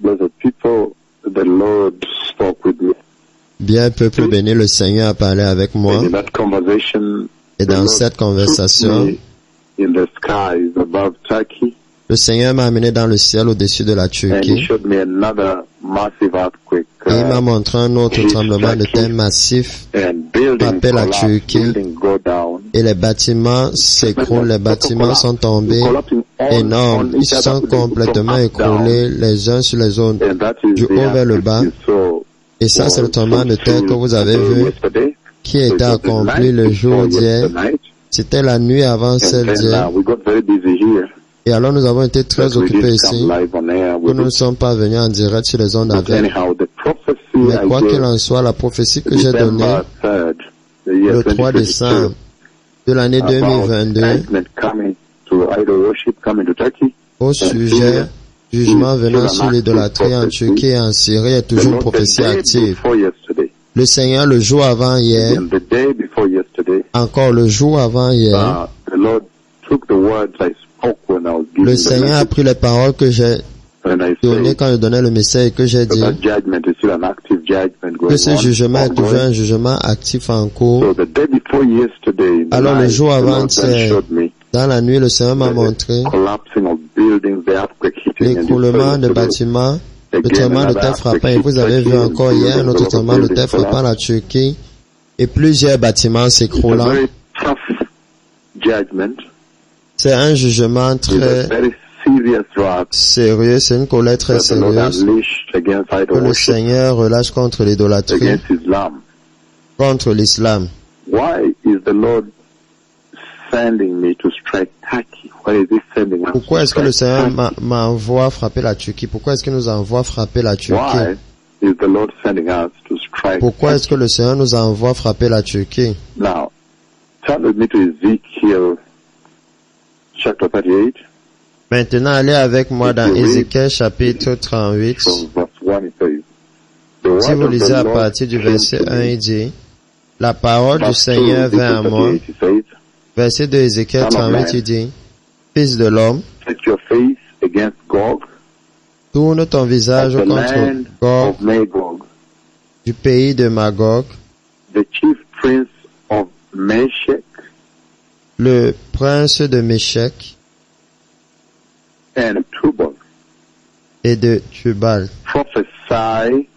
blessed people, the Lord spoke with me. Bien, peuple béni, le Seigneur a parlé avec moi. And in that conversation, Et dans cette conversation, in the skies above Turkey, le Seigneur m'a amené dans le ciel au-dessus de la and he Turquie. showed me another massive earthquake. Et il m'a montré un autre tremblement de terre massif And buildings frappait la collapse, Turquie. buildings go down. Et les bâtiments s'écroulent, les bâtiments sont tombés énormes. Ils se sont complètement écroulés les uns sur les autres, And that is du the haut vers le earthquake bas. you saw. Et ça, c'est le tremblement de terre que vous avez vu, Yesterday. qui a été accompli le jour d'hier. C'était la nuit avant And celle then d'hier. we got very busy here. Et alors nous avons été très But we occupés didn't come ici, live on air. que nous ne sommes pas venus en direct sur les ondes But avec. anyhow, the prophecy Mais I quoi qu'il gave en soit, la prophétie que j'ai donnée December 3rd, the year le 3 2022, décembre de l'année about 2022 judgment coming to idol worship coming to Turkey. au sujet jugement venant sur l'idolâtrie en Turquie et en Syrie est toujours une prophétie active. Before yesterday, Le Seigneur, le jour avant hier, and the day before yesterday, encore le jour avant hier, the Lord took the words I spoke when I was giving le the Seigneur a message, pris les paroles que j'ai and I données said quand je donnais le message et que j'ai that dit that judgment is still an active judgment going que ce on. jugement est toujours ongoing. un jugement actif en cours. So the day before yesterday, the Alors le night, jour the avant, Lord then showed me dans la nuit, le Seigneur m'a montré the collapsing of buildings, the earthquake hitting, and l'écroulement de bâtiments, le tremblement de terre frappant. Et vous avez vu encore hier un autre tremblement de terre frappant la Turquie et plusieurs bâtiments It's a s'écroulant. very tough judgment. C'est un jugement It's a très very serious wrath sérieux, c'est une colère très that the Lord sérieuse unleashed against que idol le worship, Seigneur relâche contre l'idolâtrie, against Islam. contre l'islam. Why is the Lord sending me to strike Turkey? Why is he sending us Pourquoi to est-ce que le strike Seigneur Turkey? m'envoie frapper la Turquie? Pourquoi est-ce qu'il nous envoie frapper la Turquie? Why is the Lord sending us to strike Pourquoi est-ce Turkey? que le Seigneur nous envoie frapper la Turquie? Now, turn with me to Ezekiel chapter 38, Maintenant, allez avec moi dans Ézéchiel chapitre 38. from verse 1 it says, The Si word vous of lisez the à Lord partir du came verset to 1, me. il dit, la parole du Verse 2, Seigneur vint à Ezekiel moi. 38, it says, Verset 2, Ézéchiel Son of 38, man. il dit, Fils de l'homme, Set your face against Gog, tourne ton of visage the contre land Gog of Magog, du pays de Magog, the chief prince of Meshech le prince de Méchec and Tubal. et de Tubal. Prophesy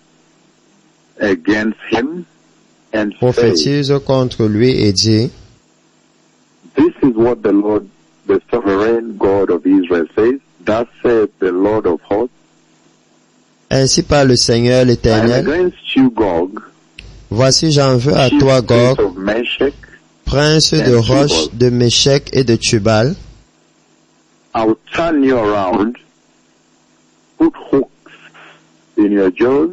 against him and say, Prophétise contre lui et dit, This is what the Lord, the sovereign God of Israel says. Thus saith the Lord of hosts, ainsi parle le Seigneur I am l'Éternel, against you, Gog, voici j'en veux à chief toi, prince Gog, of Meshech. prince de Roche, de Méchec et de Tubal. I will turn you around, put hooks in your jaws,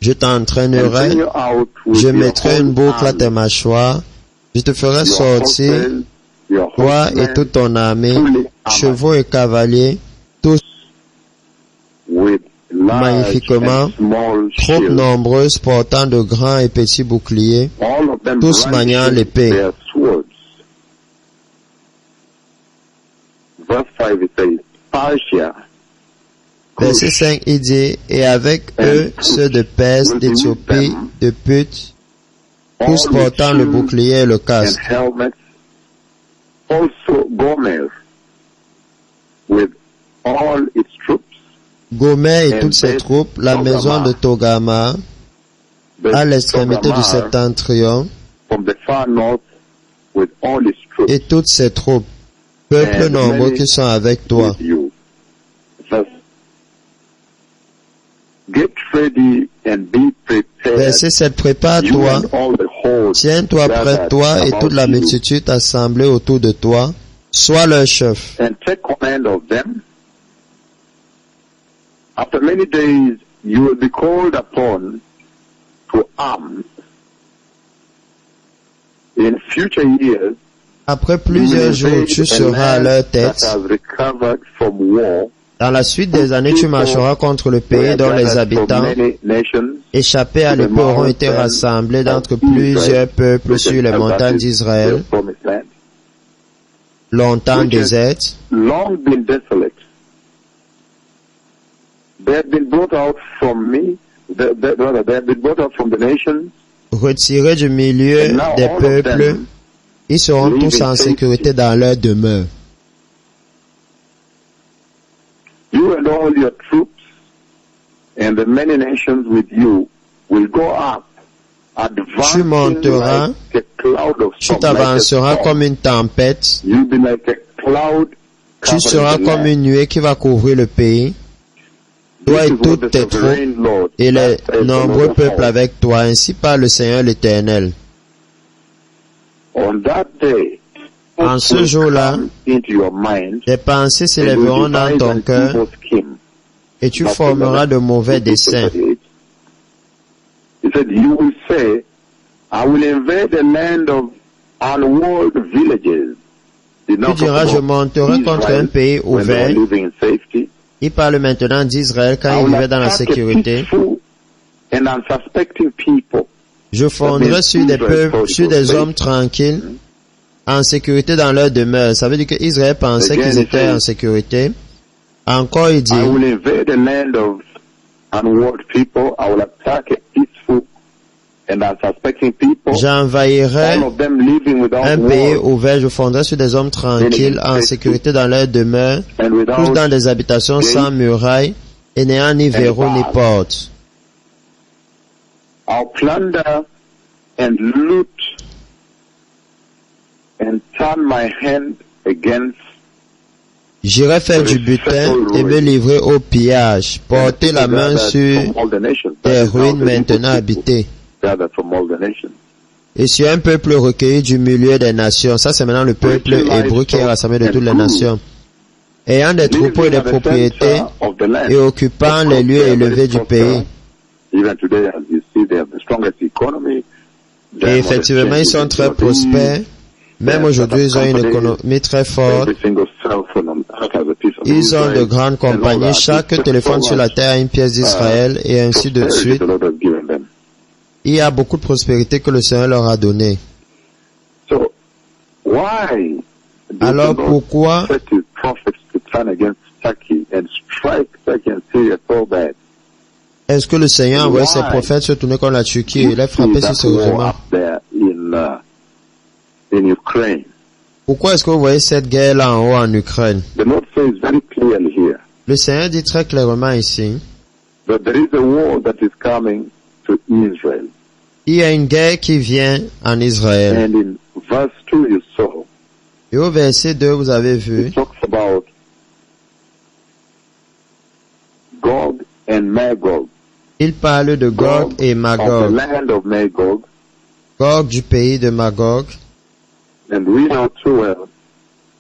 Je and t'entraînerai, bring you out with je your mettrai une whole boucle à army, tes mâchoires, je te ferai your sortir, horsemen, your toi et horsemen, toute ton armée, fully armored, chevaux et cavaliers, tous with large magnifiquement, and small trop shields, nombreuses, portant de grands et petits boucliers, all of them tous maniant brandishing l'épée. their swords. Verse 5 it says, Persia, Verset 5, il dit, et avec eux ceux de Perse, d'Éthiopie, de Put, tous all with portant le shields bouclier et le and casque. helmets, also Gomer, with all its troops, Gomer et toutes ses troupes, la maison de Togama, à l'extrémité du septentrion, from the far north, with all its troops, et toutes ses troupes, peuple nombreux qui sont avec toi. with you. Verse, Get ready and be prepared, Verset 7, you prépare-toi, and all the hosts tiens-toi près de gathered toi et toute la about you, multitude assemblée autour de toi, sois leur chef. and take command of them. After many days, you will be called upon to arms. In future years, Après plusieurs jours, tu seras à leur that tête. has recovered from war, Dans la suite des années, tu marcheras contre le pays dont les habitants many nations, échappés à l'épée auront été rassemblés d'entre plusieurs peuples sur les montagnes d'Israël, the promised land, longtemps désertes, long been desolate. They had been brought out from me, they had been brought out from the nations. Retirés du milieu des peuples, ils seront tous en sécurité dans leur demeure. You and all your troops and the many nations with you will go up, tu monteras, like a cloud of tu t'avanceras comme une tempête, you'll be like a cloud tu seras comme une nuée qui va couvrir le pays, toi et toutes tes troupes et les nombreux peuples avec toi, ainsi parle le Seigneur l'Éternel. En ce jour-là, des pensées s'élèveront dans ton cœur et tu formeras de mauvais desseins. Tu diras, je monterai contre un pays ouvert. Il parle maintenant d'Israël quand il vivait dans la sécurité. Je fondrai sur des peuples, sur des hommes tranquilles, en sécurité dans leur demeure. Ça veut dire que Israël pensait qu'ils étaient en sécurité. Encore il dit, j'envahirai un pays ouvert, je fondrai sur des hommes tranquilles, en sécurité dans leur demeure, tous dans des habitations sans murailles, et n'ayant ni verrou ni porte. I'll plunder and loot and turn my hand against. J'irai faire du butin et me livrer au pillage, porter la main sur des ruines maintenant habitées. Et sur un peuple recueilli du milieu des nations, ça c'est maintenant le peuple hébreu qui est rassemblé de toutes les nations, ayant des troupeaux et des propriétés et occupant les lieux élevés du pays. Et effectivement, ils sont très prospères. Même aujourd'hui, ils ont une économie très forte. Ils ont de grandes compagnies. Chaque téléphone sur la terre a une pièce d'Israël et ainsi de suite. Il y a beaucoup de prospérité que le Seigneur leur a donnée. Alors pourquoi est-ce que le Seigneur a envoyé ses prophètes se tourner contre la Turquie et les frapper si sérieusement? Pourquoi est-ce que vous voyez cette guerre-là en haut en Ukraine? Le Seigneur dit très clairement ici, il y a une guerre qui vient en Israël. Et au verset 2, vous avez vu, il parle de Gog et Magog. Gog du pays de Magog.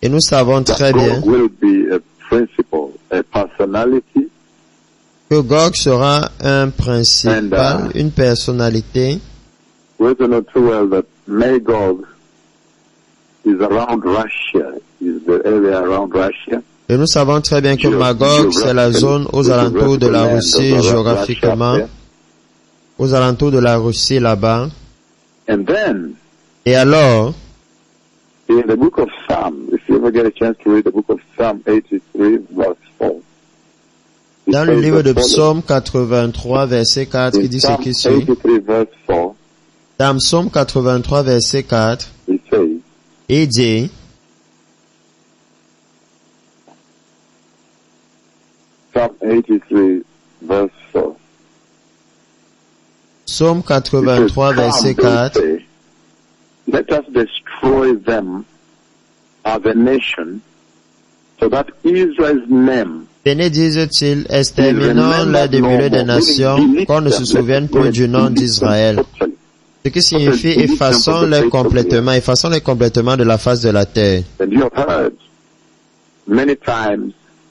Et nous savons très bien que Gog sera un principal, une personnalité. Et nous savons très bien que Magog, c'est la zone aux alentours de la Russie, géographiquement, aux alentours de la Russie là-bas. Et alors, dans le livre de Psaume 83, verset 4, qui dit ce qui suit. Dans Psaume 83, verset 4, il dit, Psaume 83, verset 4, let us destroy them as a nation, so that Israel's name. Venez, disent-ils, exterminons-les du milieu des nations, qu'on ne se souvienne plus du nom d'Israël. Ce qui signifie effaçons-les complètement de la face de la terre.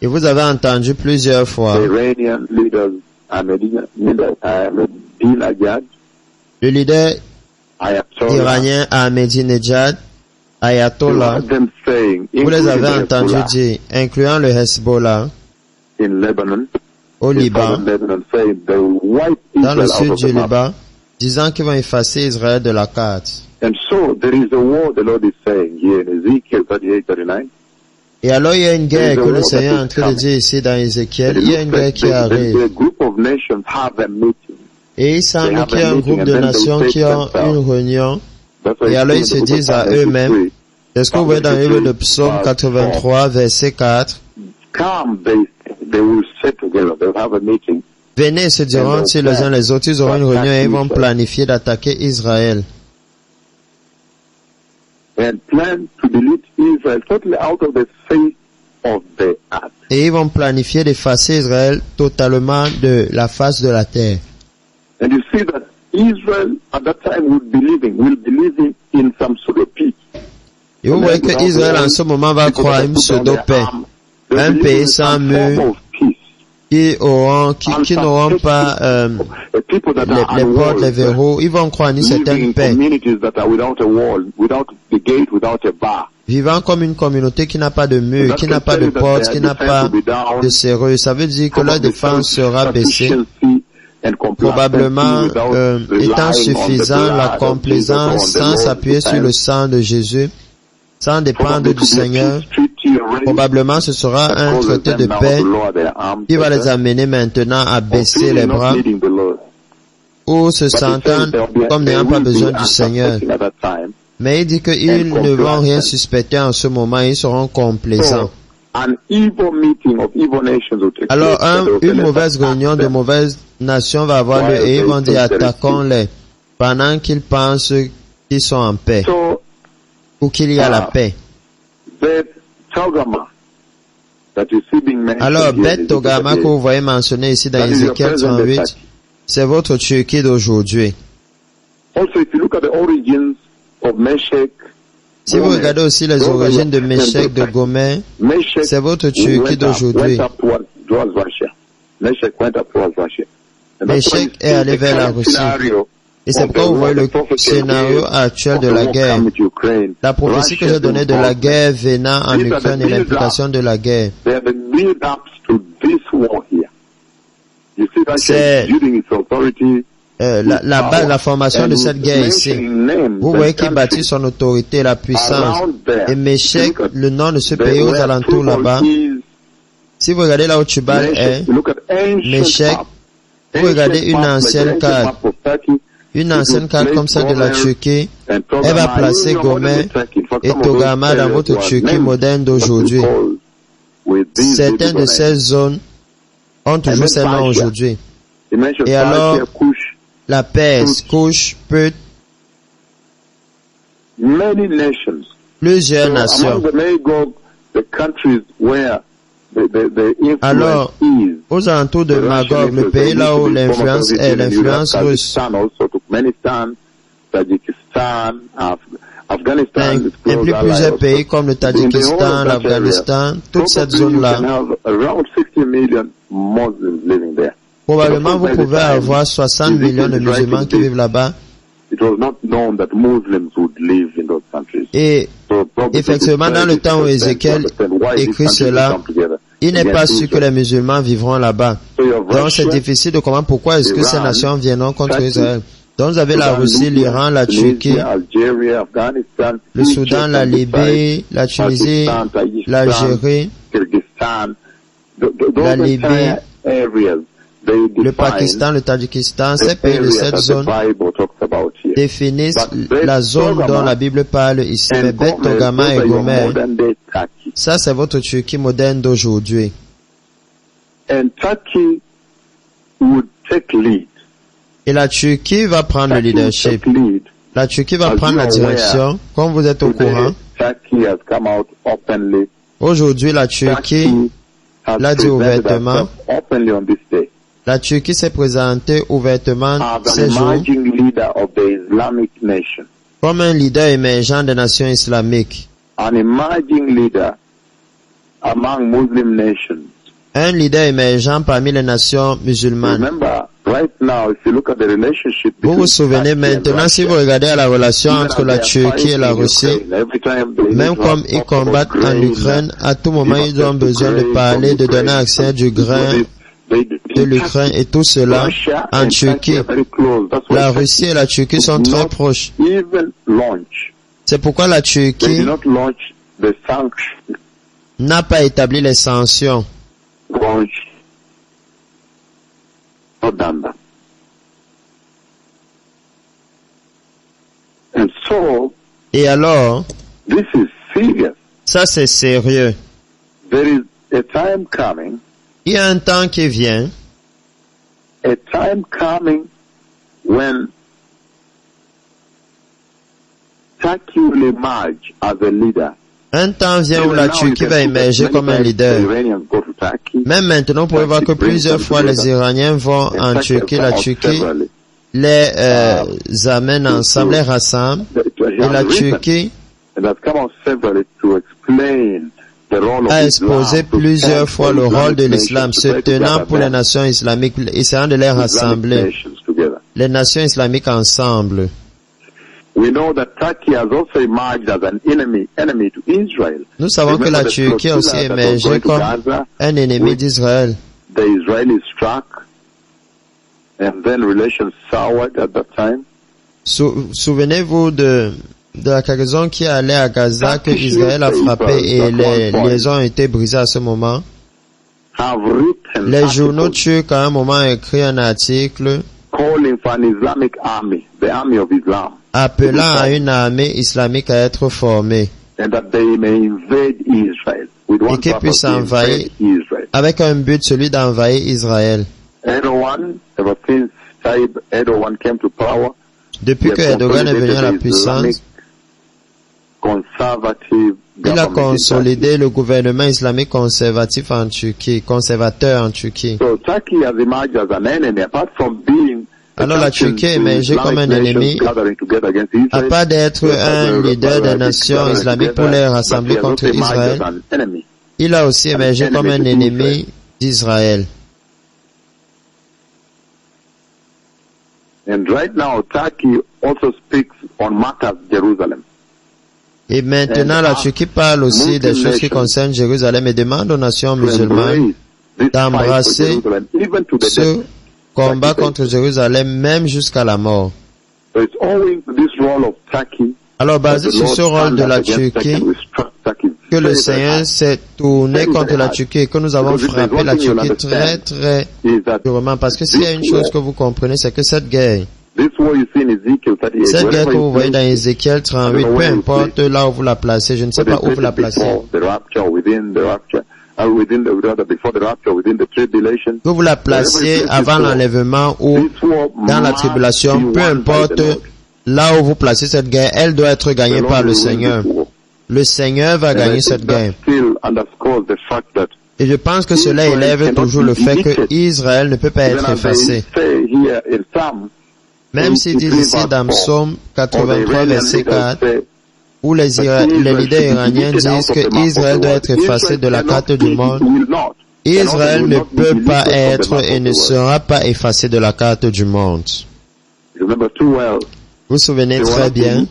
Et vous avez entendu plusieurs fois le leader iranien Ahmadinejad, Ayatollah, vous les avez entendus dire, incluant le Hezbollah, au Liban, dans le sud du Liban, disant qu'ils vont effacer Israël de la carte. Et alors il y a une guerre que le Seigneur est en train de dire ici dans Ézéchiel. Il y a une guerre qui arrive. Et il semble qu'il y a un groupe de nations qui ont une réunion. Et alors ils se disent à eux-mêmes, est-ce que vous voyez dans le livre de Psaume 83, verset 4, venez, se diront-ils les uns les autres, ils auront une réunion et ils vont planifier d'attaquer Israël. Et ils vont planifier d'effacer Israël totalement de la face de la terre. And you see that Israel at that time will be living in some pseudo-peace. Et vous voyez que Israël en ce moment va croire à une pseudo-paix, un pays sans mur, qui n'auront pas les portes, les verrous. Ils vont croire à une certaine paix. Vivant comme une communauté qui n'a pas de mur, qui n'a pas de porte, qui n'a pas de serrure. Ça veut dire que leur défense sera baissée. Probablement étant suffisant, la complaisance sans s'appuyer sur le sang de Jésus, sans dépendre du Seigneur. Probablement ce sera un traité de paix qui va les amener maintenant à baisser les bras ou se sentant comme n'ayant pas besoin du Seugneur. Mais il dit qu'ils ne vont rien suspecter en ce moment, ils seront complaisants. Alors une mauvaise réunion de mauvaises nations va avoir lieu et ils vont dire attaquons-les pendant qu'ils pensent qu'ils sont en paix ou qu'il y a la paix. Alors Beth Togama que vous voyez mentionné ici dans Ézéchiel 38, c'est votre Turquie d'aujourd'hui. Si vous regardez aussi les origines de Méshek, de Gomer, c'est votre Turquie d'aujourd'hui. Méshek est allé vers la Russie. Et c'est pourquoi vous voyez le scénario actuel de la guerre. La prophétie que j'ai donnée de la guerre venant en Ukraine et l'implication de la guerre. C'est la base, la formation de cette guerre ici. Vous voyez qu'il bâtit son autorité, la puissance. Et Méshek, le nom de ce pays aux alentours là-bas. Si vous regardez là où Tubal est, Méshek, vous regardez une ancienne carte. Une ancienne carte comme celle de la Turquie, elle va placer Gomer et Togama dans votre Turquie moderne d'aujourd'hui. Certaines de ces zones ont toujours ces noms aujourd'hui. Et alors, la Perse, Couche, Put, plusieurs nations. Alors, aux alentours de Magog, le pays là où l'influence est l'influence russe, inclut plusieurs pays comme le Tadjikistan, l'Afghanistan, toute cette zone-là. Probablement, vous pouvez avoir 60 millions de musulmans qui vivent là-bas. Et effectivement, dans le temps où Ézéchiel écrit cela, il n'est pas sûr que les musulmans vivront là-bas. Donc c'est difficile de comprendre pourquoi est-ce que ces nations viendront contre Israël. Donc vous avez la Russie, l'Iran, la Turquie, le Soudan, la Libye, la Tunisie, l'Algérie, la Libye, le Pakistan, le Tadjikistan. Ces pays de cette zone définissent la zone dont la Bible parle ici. Mais Beth Togama et Gomer, ça c'est votre Turquie moderne d'aujourd'hui. Et la Turquie va prendre le leadership. La Turquie va prendre la direction, comme vous êtes au courant. Aujourd'hui, la Turquie l'a dit ouvertement. La Turquie s'est présentée ouvertement ces jours comme un leader émergent des nations islamiques. Un leader émergent parmi les nations musulmanes. Vous vous souvenez maintenant, si vous regardez à la relation entre la Turquie et la Russie, même comme ils combattent en Ukraine, à tout moment ils ont besoin de parler, de donner accès du grain de l'Ukraine et tout cela en Turquie. La Russie et la Turquie sont très proches. C'est pourquoi la Turquie n'a pas établi les sanctions. Et alors, ça c'est sérieux. Il y a un temps qui vient, when Turkey will emerge as a leader. Un temps vient où la Turquie va émerger comme un leader. Même maintenant, vous pouvez voir que plusieurs fois les Iraniens vont en Turquie, la Turquie les amène ensemble, les rassemble, et la Turquie a exposé plusieurs fois le rôle de l'islam, se tenant pour les nations islamiques, essayant de les rassembler, les nations islamiques ensemble. Nous savons que la Turquie a aussi émergé comme un ennemi d'Israël. Souvenez-vous de la cargaison qui allait à Gaza, que Israël a frappé et les liaisons ont été brisées à ce moment. Les journaux turcs à un moment ont écrit un article appelant à une armée islamique à être formée et qu'ils puissent envahir avec un but, celui d'envahir Israël. Depuis que Erdogan est venu à la puissance, il a consolidé le gouvernement islamique conservatif en Turquie, conservateur en Turquie. Alors la Turquie est émergée comme un ennemi, à part d'être un leader des nations islamiques pour les rassembler contre Israël, il a aussi émergé comme un ennemi d'Israël. Et maintenant, la Turquie parle aussi des choses qui concernent Jérusalem et demande aux nations musulmanes d'embrasser ce combat contre Jérusalem, même jusqu'à la mort. Alors, basé sur ce rôle de la Turquie, que le Seigneur s'est tourné contre la Turquie et que nous avons frappé la Turquie très, très durement. Parce que s'il y a une chose que vous comprenez, c'est que cette guerre que vous voyez dans Ézéchiel 38, peu importe là où vous la placez, je ne sais pas où vous la placez, que vous la placiez avant l'enlèvement ou dans la tribulation, peu importe là où vous placez cette guerre, elle doit être gagnée par le Seigneur. Le Seigneur va gagner cette guerre. Et je pense que cela élève toujours le fait que Israël ne peut pas être effacé. Même s'ils disent ici dans Psaume 83, verset 4, où les leaders iraniens disent que Israël doit être effacé de la carte du monde, Israël ne peut pas être et ne sera pas effacé de la carte du monde. Vous vous souvenez très bien,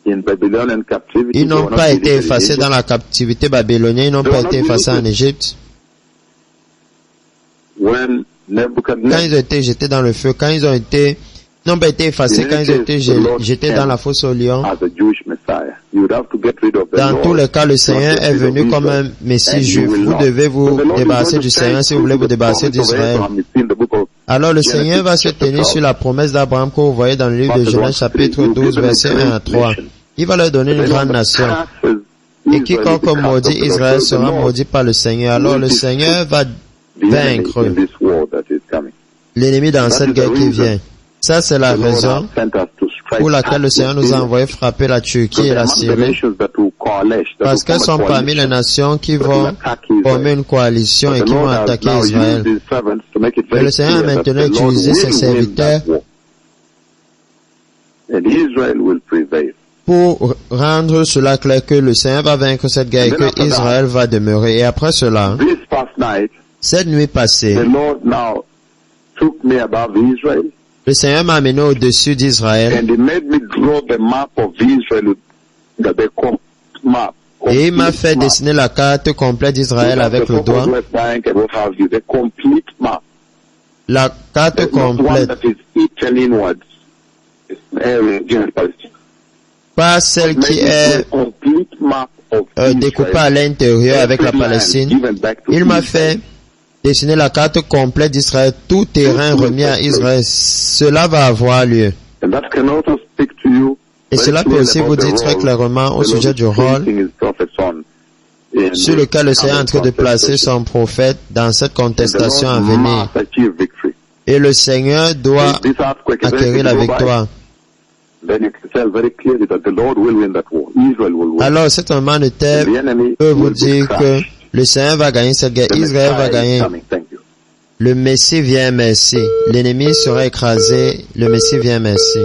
ils n'ont pas été effacés dans la captivité babylonienne, ils n'ont pas été effacés en Égypte. Quand ils ont été jetés dans le feu, quand ils n'ont pas été effacés, quand ils ont été jetés dans la fosse aux lions, dans tous les cas, le Seigneur est venu comme un Messie juif. Vous devez vous débarrasser du Seigneur si vous voulez vous débarrasser d'Israël. Alors le Seigneur va se tenir sur la promesse d'Abraham que vous voyez dans le livre de Genèse chapitre 12, verset 1 à 3. Il va leur donner une grande nation. Et quiconque maudit Israël sera maudit par le Seigneur. Alors le Seigneur va vaincre l'ennemi dans cette guerre qui vient. Ça, c'est la raison pour laquelle le Seigneur nous a envoyé frapper la Turquie et la Syrie, parce qu'elles sont parmi les nations qui vont former une coalition et qui vont attaquer Israël. Et le Seigneur a maintenant utilisé ses serviteurs pour rendre cela clair que le Seigneur va vaincre cette guerre et que Israël va demeurer. Et après cela, cette nuit passée, le Seigneur m'a amené au-dessus d'Israël et il m'a fait dessiner la carte complète d'Israël avec le doigt. La carte complète. Pas celle qui est découpé à l'intérieur avec la Palestine. Il m'a fait dessiner la carte complète d'Israël, tout terrain remis à Israël. Cela va avoir lieu. Et cela peut aussi vous dire très clairement au sujet du rôle sur lequel le Seigneur est en train de placer son prophète dans cette contestation à venir. Et le Seigneur doit acquérir la victoire. Alors cet homme de terre peut vous dire que le Seigneur va gagner cette guerre, Israël va gagner. Le Messie vient, merci. L'ennemi sera écrasé, le Messie vient, merci.